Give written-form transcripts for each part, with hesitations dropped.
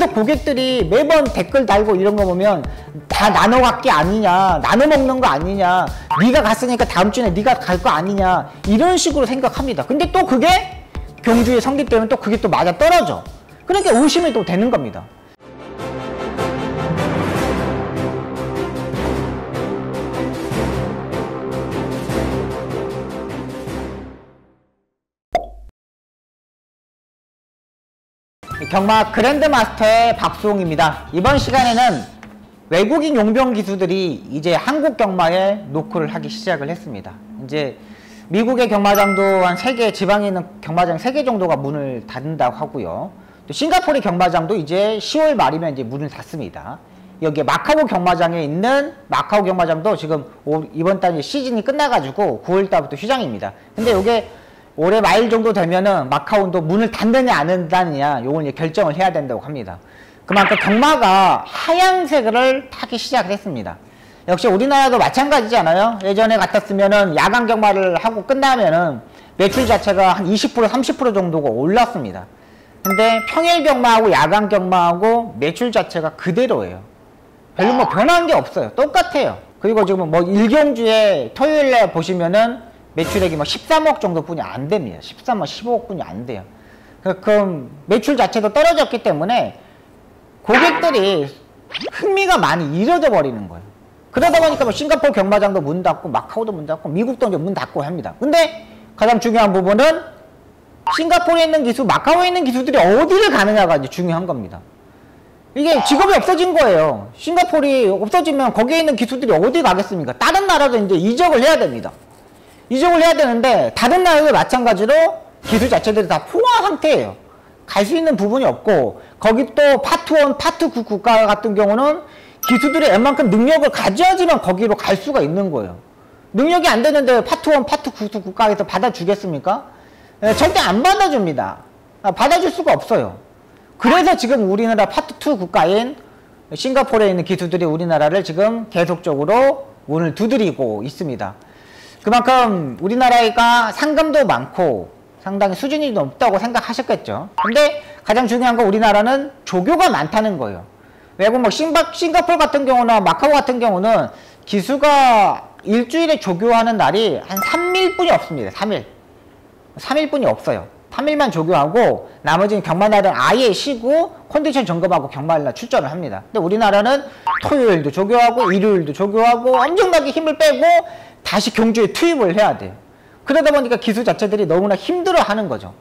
그래서 고객들이 매번 댓글 달고 이런 거 보면 다 나눠 갖기 아니냐, 나눠 먹는 거 아니냐, 네가 갔으니까 다음 주에 네가 갈 거 아니냐, 이런 식으로 생각합니다. 근데 또 그게 경주에 성립되면 또 그게 또 맞아 떨어져. 그러니까 의심이 또 되는 겁니다. 경마 그랜드마스터의 박수홍입니다. 이번 시간에는 외국인 용병 기수들이 이제 한국 경마에 노크를 하기 시작을 했습니다. 이제 미국의 경마장도 한 3개, 지방에 있는 경마장 3개 정도가 문을 닫는다고 하고요. 또 싱가포르 경마장도 이제 10월 말이면 이제 문을 닫습니다. 여기 마카오 경마장에 있는 마카오 경마장도 지금 이번 달 시즌이 끝나가지고 9월 달부터 휴장입니다. 근데 이게 올해 말 정도 되면은 마카오도 문을 닫느냐 안 닫느냐 요걸 이제 결정을 해야 된다고 합니다. 그만큼 경마가 하향세를 타기 시작을 했습니다. 역시 우리나라도 마찬가지잖아요. 예전에 같았으면은 야간 경마를 하고 끝나면은 매출 자체가 한 20% 30% 정도가 올랐습니다. 근데 평일 경마하고 야간 경마하고 매출 자체가 그대로예요. 별로 뭐 변한 게 없어요. 똑같아요. 그리고 지금 뭐 일경주에 토요일에 보시면은 매출액이 뭐 13억 정도뿐이 안 됩니다. 13억, 15억뿐이 안 돼요. 그럼 매출 자체도 떨어졌기 때문에 고객들이 흥미가 많이 잃어져 버리는 거예요. 그러다 보니까 뭐 싱가포르 경마장도 문 닫고 마카오도 문 닫고 미국도 이제 문 닫고 합니다. 근데 가장 중요한 부분은 싱가포르에 있는 기수, 마카오에 있는 기수들이 어디를 가느냐가 이제 중요한 겁니다. 이게 직업이 없어진 거예요. 싱가포르이 없어지면 거기에 있는 기수들이 어디 가겠습니까? 다른 나라도 이제 이적을 해야 됩니다. 이적을 해야 되는데 다른 나라도 마찬가지로 기수 자체들이 다 포화 상태예요. 갈 수 있는 부분이 없고 거기 또 파트 1, 파트 9 국가 같은 경우는 기수들이 웬만큼 능력을 가져야지만 거기로 갈 수가 있는 거예요. 능력이 안 되는데 파트 1, 파트 9 국가에서 받아주겠습니까? 절대 안 받아줍니다. 받아줄 수가 없어요. 그래서 지금 우리나라 파트 2 국가인 싱가포르에 있는 기수들이 우리나라를 지금 계속적으로 문을 두드리고 있습니다. 그만큼 우리나라가 상금도 많고 상당히 수준이 높다고 생각하셨겠죠. 근데 가장 중요한 건 우리나라는 조교가 많다는 거예요. 외국 뭐 싱가포르 같은 경우나 마카오 같은 경우는 기수가 일주일에 조교하는 날이 한 3일뿐이 없습니다. 3일뿐이 없어요. 3일만 조교하고 나머지는 경마날은 아예 쉬고 컨디션 점검하고 경마날 출전을 합니다. 근데 우리나라는 토요일도 조교하고 일요일도 조교하고 엄청나게 힘을 빼고 다시 경주에 투입을 해야 돼요. 그러다 보니까 기수 자체들이 너무나 힘들어 하는 거죠.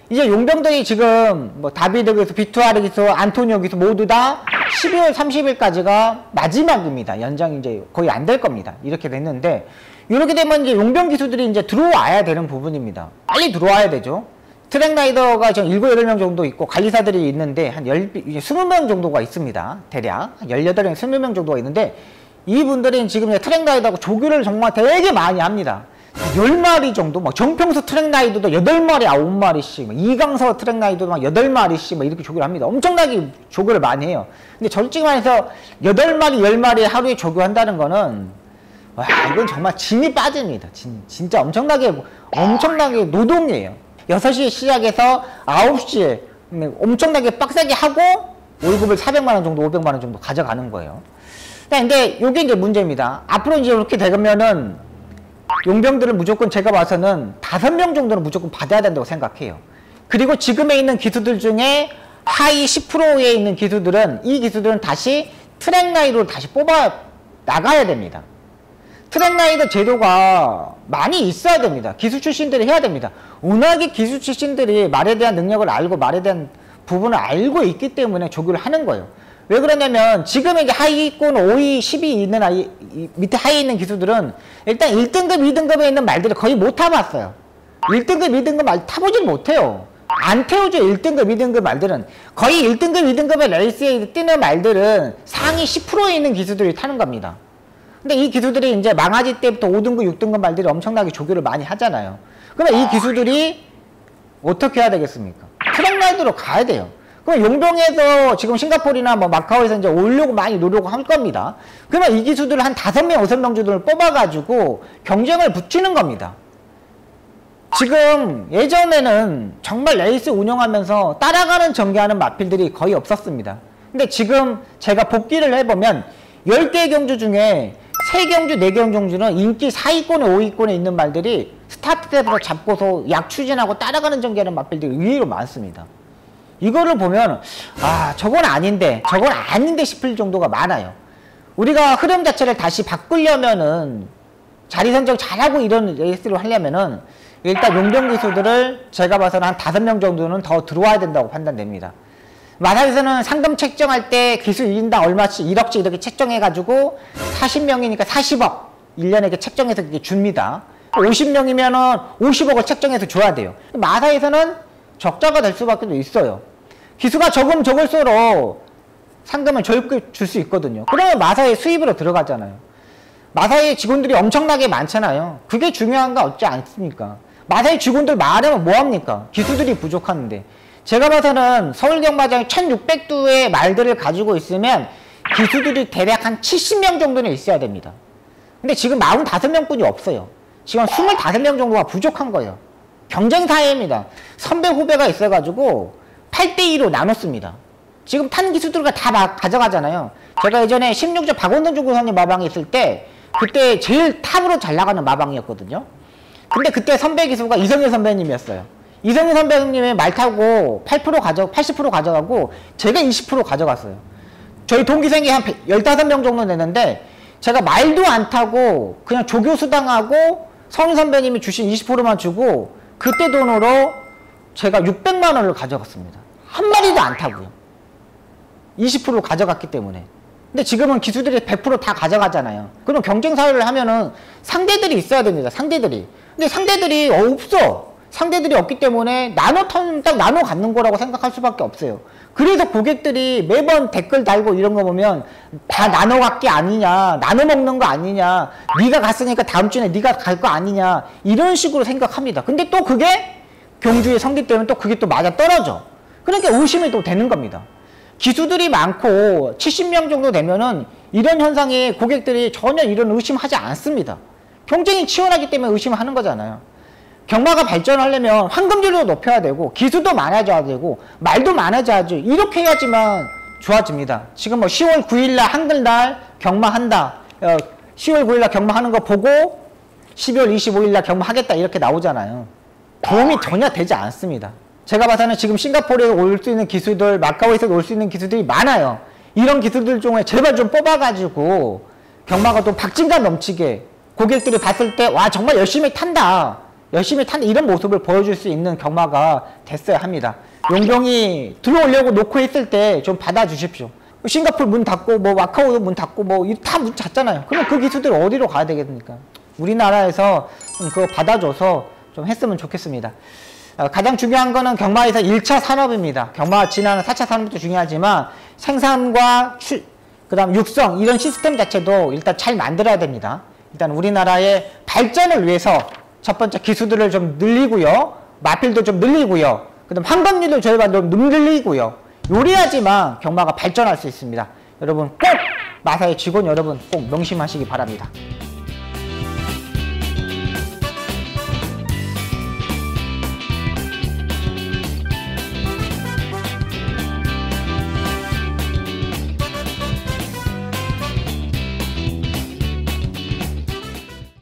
이제 용병들이 지금 뭐 다비드 기수, 비투아르 기수, 안토니오 기수 모두 다 12월 30일까지가 마지막입니다. 연장이 이제 거의 안 될 겁니다. 이렇게 됐는데 이렇게 되면 이제 용병 기수들이 이제 들어와야 되는 부분입니다. 빨리 들어와야 되죠. 트랙라이더가 지금 7, 8명 정도 있고 관리사들이 있는데 한 20명 정도가 있습니다. 대략 18명, 20명 정도가 있는데 이분들은 지금 트랙라이더하고 조교를 정말 되게 많이 합니다. 10마리 정도, 막 정평수 트랙라이더도 8마리, 9마리씩, 이강서 트랙라이더도 막 8마리씩 막 이렇게 조교를 합니다. 엄청나게 조교를 많이 해요. 근데 솔직히 말해서 8마리, 10마리 하루에 조교한다는 거는 와, 이건 정말 진이 빠집니다. 진짜 엄청나게 노동이에요. 6시에 시작해서 9시에 엄청나게 빡세게 하고 월급을 400만원 정도, 500만원 정도 가져가는 거예요. 근데 요게 이제 문제입니다. 앞으로 이제 이렇게 되면은 용병들은 무조건 제가 봐서는 5명 정도는 무조건 받아야 된다고 생각해요. 그리고 지금에 있는 기수들 중에 하위 10%에 있는 기수들은 이 기수들은 다시 트랙라이더로 다시 뽑아 나가야 됩니다. 트랙라이더 제도가 많이 있어야 됩니다. 기수 출신들이 해야 됩니다. 워낙에 기수 출신들이 말에 대한 능력을 알고 말에 대한 부분을 알고 있기 때문에 조교를 하는 거예요. 왜 그러냐면 지금 이제 하위권 5위, 10위 있는 밑에 하위에 있는 기수들은 일단 1등급, 2등급에 있는 말들을 거의 못 타봤어요. 1등급, 2등급 말 타보질 못해요. 안 태우죠. 1등급, 2등급 말들은. 거의 1등급, 2등급의 레이스에 뛰는 말들은 상위 10%에 있는 기수들이 타는 겁니다. 근데 이 기수들이 이제 망아지 때부터 5등급, 6등급 말들이 엄청나게 조교를 많이 하잖아요. 그러면 이 기수들이 어떻게 해야 되겠습니까? 트랙라이더로 가야 돼요. 그럼 용병에서 지금 싱가포르나 뭐 마카오에서 이제 오려고 많이 노력을 할 겁니다. 그러면 이 기수들을 한 5명, 6명 정도를 뽑아가지고 경쟁을 붙이는 겁니다. 지금 예전에는 정말 레이스 운영하면서 따라가는 전개하는 마필들이 거의 없었습니다. 근데 지금 제가 복귀를 해보면 10개의 경주 중에 3경주, 4경주 경주는 인기 4위권에 5위권에 있는 말들이 스타트 때부터 잡고서 약 추진하고 따라가는 전개하는 마필들이 의외로 많습니다. 이거를 보면 저건 아닌데 싶을 정도가 많아요. 우리가 흐름 자체를 다시 바꾸려면은 자리 선정 잘하고 이런 레이스를 하려면은 일단 용병 기수들을 제가 봐서는 한 5명 정도는 더 들어와야 된다고 판단됩니다. 마사에서는 상금 책정할 때 기수 1인당 얼마씩 1억씩 이렇게 책정해가지고 40명이니까 40억 1년에 이렇게 책정해서 이렇게 줍니다. 50명이면은 50억을 책정해서 줘야 돼요. 마사에서는 적자가 될 수밖에 있어요. 기수가 적을수록 상금을 적게 줄 수 있거든요. 그러면 마사의 수입으로 들어가잖아요. 마사의 직원들이 엄청나게 많잖아요. 그게 중요한 거 없지 않습니까? 마사의 직원들 많으면 뭐합니까? 기수들이 부족하는데. 제가 봐서는 서울경마장에 1600두의 말들을 가지고 있으면 기수들이 대략 한 70명 정도는 있어야 됩니다. 근데 지금 45명 뿐이 없어요. 지금 25명 정도가 부족한 거예요. 경쟁 사회입니다. 선배 후배가 있어가지고 8대2로 나눴습니다. 지금 탄 기수들과 다 가져가잖아요. 제가 예전에 16조 박원순 중구선님 마방에 있을 때 그때 제일 탑으로 잘 나가는 마방이었거든요. 근데 그때 선배 기수가 이성일 선배님이었어요. 이성일 선배님의 말 타고 80% 가져가고 제가 20% 가져갔어요. 저희 동기생이 한 15명 정도 되는데 제가 말도 안 타고 그냥 조교수당하고 성일 선배님이 주신 20%만 주고 그때 돈으로 제가 600만 원을 가져갔습니다. 한 마리도 안 타고요. 20% 가져갔기 때문에. 근데 지금은 기수들이 100% 다 가져가잖아요. 그럼 경쟁사회를 하면은 상대들이 있어야 됩니다. 상대들이. 근데 상대들이 없어. 상대들이 없기 때문에 딱 나눠 갖는 거라고 생각할 수밖에 없어요. 그래서 고객들이 매번 댓글 달고 이런 거 보면 다 나눠 갖기 아니냐, 나눠 먹는 거 아니냐, 네가 갔으니까 다음 주에 네가 갈 거 아니냐, 이런 식으로 생각합니다. 근데 또 그게 경주의 성기 때문에 또 그게 또 맞아 떨어져. 그러니까 의심이 또 되는 겁니다. 기수들이 많고 70명 정도 되면은 이런 현상에 고객들이 전혀 이런 의심하지 않습니다. 경쟁이 치열하기 때문에 의심하는 거잖아요. 경마가 발전하려면 황금률도 높여야 되고 기수도 많아져야 되고 말도 많아져야지. 이렇게 해야지만 좋아집니다. 지금 뭐 10월 9일날 한글날 경마한다. 10월 9일날 경마하는 거 보고 12월 25일날 경마하겠다 이렇게 나오잖아요. 도움이 전혀 되지 않습니다. 제가 봐서는 지금 싱가포르에 올 수 있는 기수들, 마카오에서 올 수 있는 기수들이 많아요. 이런 기수들 중에 제발 좀 뽑아가지고 경마가 또 박진감 넘치게 고객들이 봤을 때 와 정말 열심히 탄다 이런 모습을 보여줄 수 있는 경마가 됐어야 합니다. 용병이 들어오려고 놓고 있을 때 좀 받아주십시오. 싱가포르 문 닫고 뭐 마카오도 문 닫고 뭐 다 문 닫잖아요. 그럼 그 기수들 어디로 가야 되겠습니까? 우리나라에서 좀 그거 받아줘서 좀 했으면 좋겠습니다. 가장 중요한 거는 경마에서 1차 산업입니다. 경마 지나는 4차 산업도 중요하지만 생산과 그 다음 육성 이런 시스템 자체도 일단 잘 만들어야 됩니다. 일단 우리나라의 발전을 위해서 첫 번째 기수들을 좀 늘리고요. 마필도 좀 늘리고요. 그 다음 황금률도 저희가 좀 늘리고요. 요래야지만 경마가 발전할 수 있습니다. 여러분 꼭 마사의 직원 여러분 꼭 명심하시기 바랍니다.